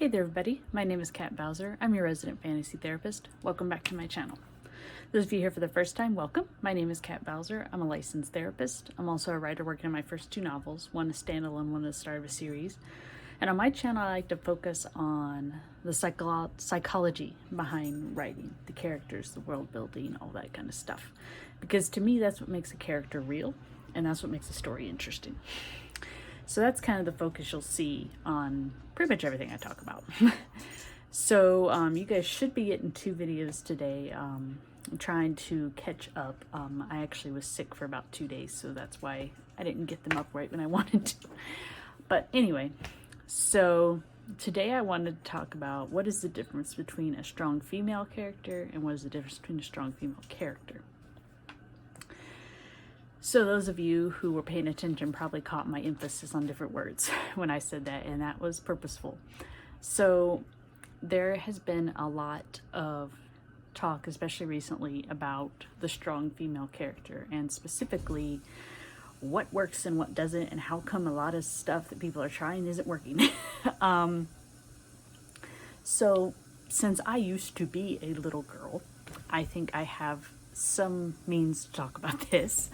Hey there everybody, my name is Kat Bowser. I'm your resident fantasy therapist. Welcome back to my channel. Those of you here for the first time, welcome. My name is Kat Bowser. I'm a licensed therapist. I'm also a writer working on my first two novels, one a standalone, one the start of a series. And on my channel, I like to focus on the psychology behind writing, the characters, the world building, all that kind of stuff. Because to me, that's what makes a character real, and that's what makes a story interesting. So that's kind of the focus you'll see on pretty much everything I talk about. So you guys should be getting two videos today. I'm trying to catch up. I actually was sick for about 2 days, so that's why I didn't get them up right when I wanted to. But anyway, so today I wanted to talk about what is the difference between a strong female character and what is the difference between a strong female character. So those of you who were paying attention probably caught my emphasis on different words when I said that, and that was purposeful. So there has been a lot of talk, especially recently, about the strong female character, and specifically what works and what doesn't, and how come a lot of stuff that people are trying isn't working. So since I used to be a little girl, I think I have some means to talk about this.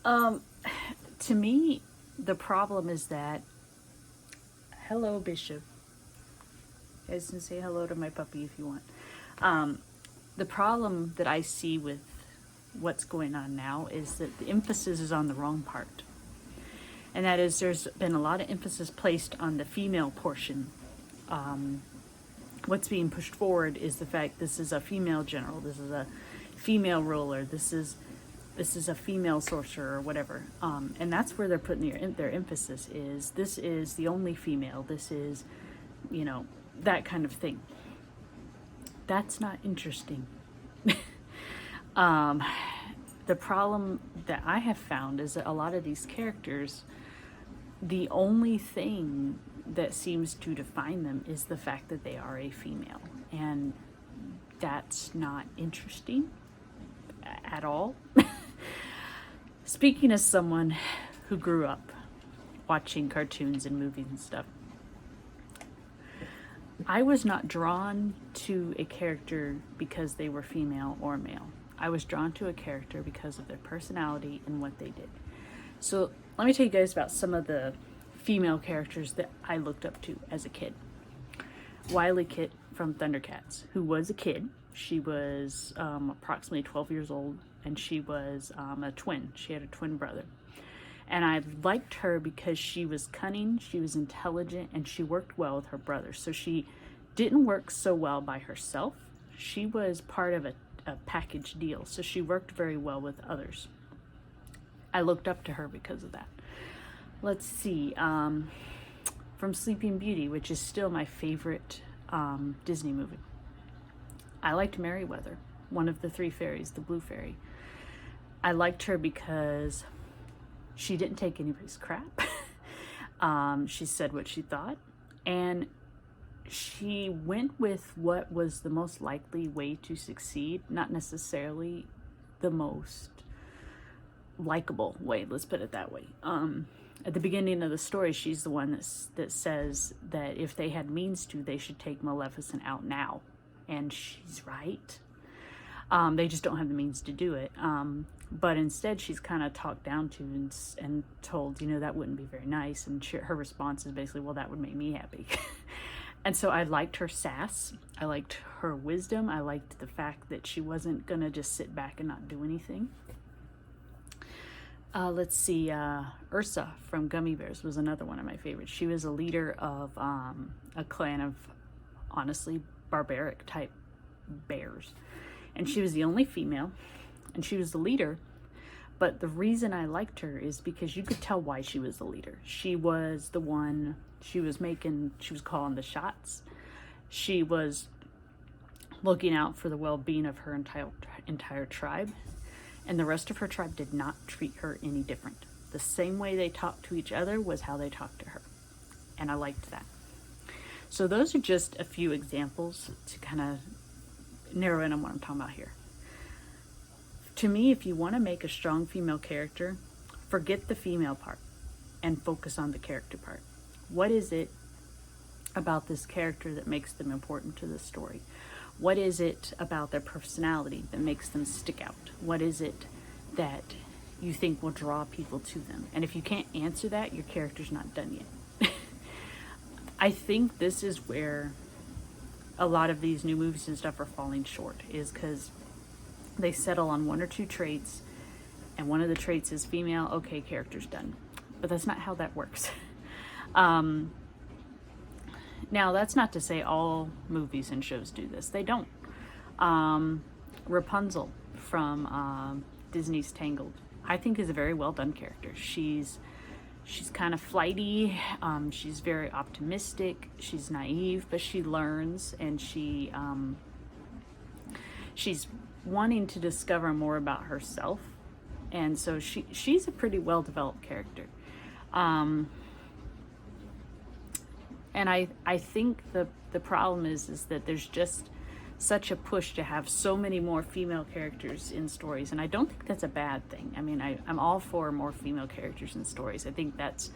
To me, the problem is that, hello Bishop, you guys can say hello to my puppy if you want. The problem that I see with what's going on now is that the emphasis is on the wrong part. And that is, there's been a lot of emphasis placed on the female portion. What's being pushed forward is the fact this is a female general, this is a female ruler, this is a female sorcerer or whatever, and that's where they're putting their emphasis is, this is the only female, this is, you know, that kind of thing. That's not interesting. The problem that I have found is that a lot of these characters, the only thing that seems to define them is the fact that they are a female, and that's not interesting at all. Speaking as someone who grew up watching cartoons and movies and stuff, I was not drawn to a character because they were female or male. I was drawn to a character because of their personality and what they did. So let me tell you guys about some of the female characters that I looked up to as a kid. Wily Kit from Thundercats, who was a kid. She was approximately 12 years old, and she was a twin. She had a twin brother. And I liked her because she was cunning, she was intelligent, and she worked well with her brother. So she didn't work so well by herself. She was part of a package deal, so she worked very well with others. I looked up to her because of that. Let's see, from Sleeping Beauty, which is still my favorite Disney movie. I liked Merryweather, one of the three fairies, the blue fairy. I liked her because she didn't take anybody's crap. She said what she thought, and she went with what was the most likely way to succeed, not necessarily the most likable way, let's put it that way. At the beginning of the story, she's the one that says that if they had means to, they should take Maleficent out now. And she's right. They just don't have the means to do it. But instead, she's kind of talked down to and told, you know, that wouldn't be very nice. And her response is basically, well, that would make me happy. And so I liked her sass. I liked her wisdom. I liked the fact that she wasn't going to just sit back and not do anything. Let's see, Ursa from Gummy Bears was another one of my favorites. She was a leader of a clan of, honestly, barbaric type bears. And she was the only female, and she was the leader. But the reason I liked her is because you could tell why she was the leader. She was the one, she was calling the shots. She was looking out for the well-being of her entire tribe. And the rest of her tribe did not treat her any different. The same way they talked to each other was how they talked to her. And I liked that. So those are just a few examples to kind of narrow in on what I'm talking about here. To me, if you want to make a strong female character, forget the female part and focus on the character part. What is it about this character that makes them important to the story? What is it about their personality that makes them stick out? What is it that you think will draw people to them? And if you can't answer that, your character's not done yet. I think this is where a lot of these new movies and stuff are falling short, is because they settle on one or two traits, and one of the traits is female. Okay, character's done. But that's not how that works. Now, that's not to say all movies and shows do this. They don't. Rapunzel from Disney's Tangled, I think, is a very well done character. She's kind of flighty. She's very optimistic. She's naive, but she learns, and she's wanting to discover more about herself. And so she's a pretty well developed character. And I think the problem is that there's just such a push to have so many more female characters in stories. And I don't think that's a bad thing. I mean, I'm all for more female characters in stories. I think that's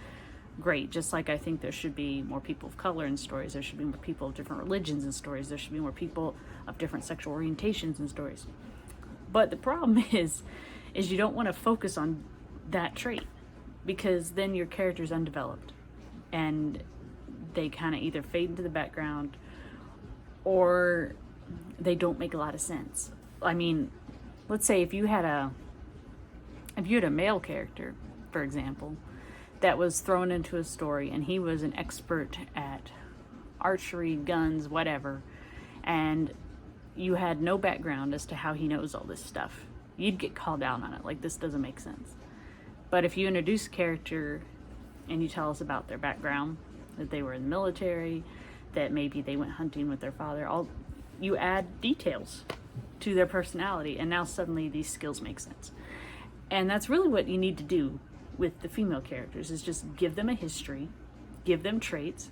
great. Just like I think there should be more people of color in stories. There should be more people of different religions in stories. There should be more people of different sexual orientations in stories. But the problem is you don't want to focus on that trait, because then your character's undeveloped and they kind of either fade into the background or they don't make a lot of sense. I mean, let's say if you had a male character, for example, that was thrown into a story and he was an expert at archery, guns, whatever, and you had no background as to how he knows all this stuff, you'd get called out on it, like, this doesn't make sense. But if you introduce a character and you tell us about their background, that they were in the military, that maybe they went hunting with their father, you add details to their personality, and now suddenly these skills make sense. And that's really what you need to do with the female characters, is just give them a history, give them traits,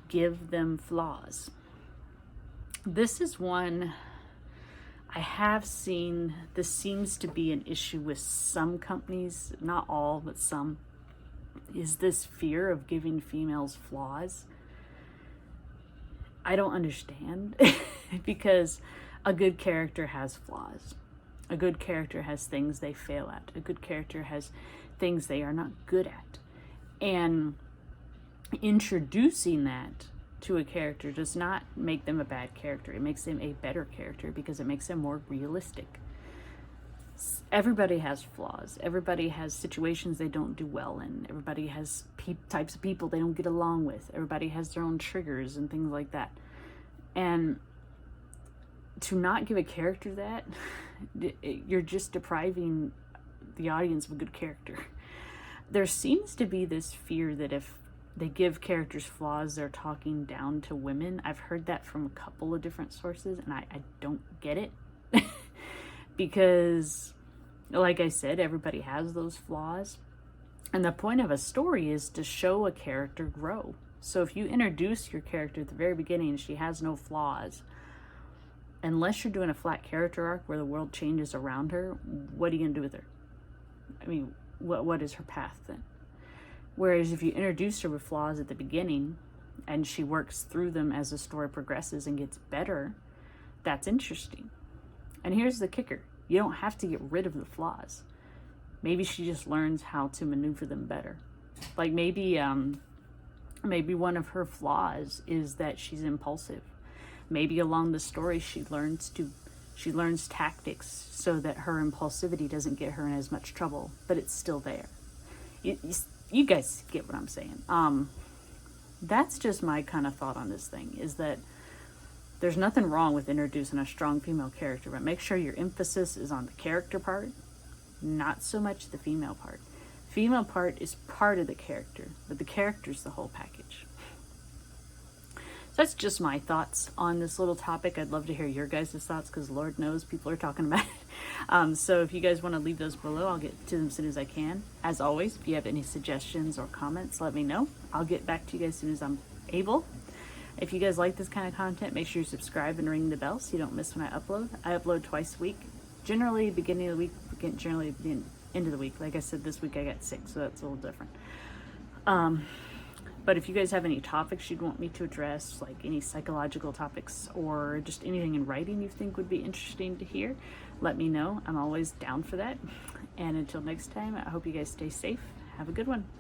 give them flaws. This is one I have seen. This seems to be an issue with some companies, not all, but some, is this fear of giving females flaws. I don't understand because a good character has flaws. A good character has things they fail at. A good character has things they are not good at. And introducing that to a character does not make them a bad character. It makes them a better character because it makes them more realistic. Everybody has flaws. Everybody has situations they don't do well in. Everybody has types of people they don't get along with. Everybody has their own triggers and things like that. And to not give a character that, you're just depriving the audience of a good character. There seems to be this fear that if they give characters flaws, they're talking down to women. I've heard that from a couple of different sources, and I don't get it. Because, like I said, everybody has those flaws. And the point of a story is to show a character grow. So if you introduce your character at the very beginning and she has no flaws, unless you're doing a flat character arc where the world changes around her, what are you going to do with her? I mean, what is her path then? Whereas if you introduce her with flaws at the beginning and she works through them as the story progresses and gets better, that's interesting. And here's the kicker. You don't have to get rid of the flaws. Maybe she just learns how to maneuver them better. Like maybe one of her flaws is that she's impulsive. Maybe along the story she learns tactics so that her impulsivity doesn't get her in as much trouble, but it's still there. You guys get what I'm saying. That's just my kind of thought on this thing, is that there's nothing wrong with introducing a strong female character, but make sure your emphasis is on the character part, not so much the female part. Female part is part of the character, but the character's the whole package. So that's just my thoughts on this little topic. I'd love to hear your guys' thoughts, because Lord knows people are talking about it. So if you guys want to leave those below, I'll get to them as soon as I can. As always, if you have any suggestions or comments, let me know. I'll get back to you guys as soon as I'm able. If you guys like this kind of content, make sure you subscribe and ring the bell so you don't miss when I upload. I upload twice a week. Generally, beginning of the week, generally the end of the week. Like I said, this week I got sick, so that's a little different. But if you guys have any topics you'd want me to address, like any psychological topics or just anything in writing you think would be interesting to hear, let me know. I'm always down for that. And until next time, I hope you guys stay safe. Have a good one.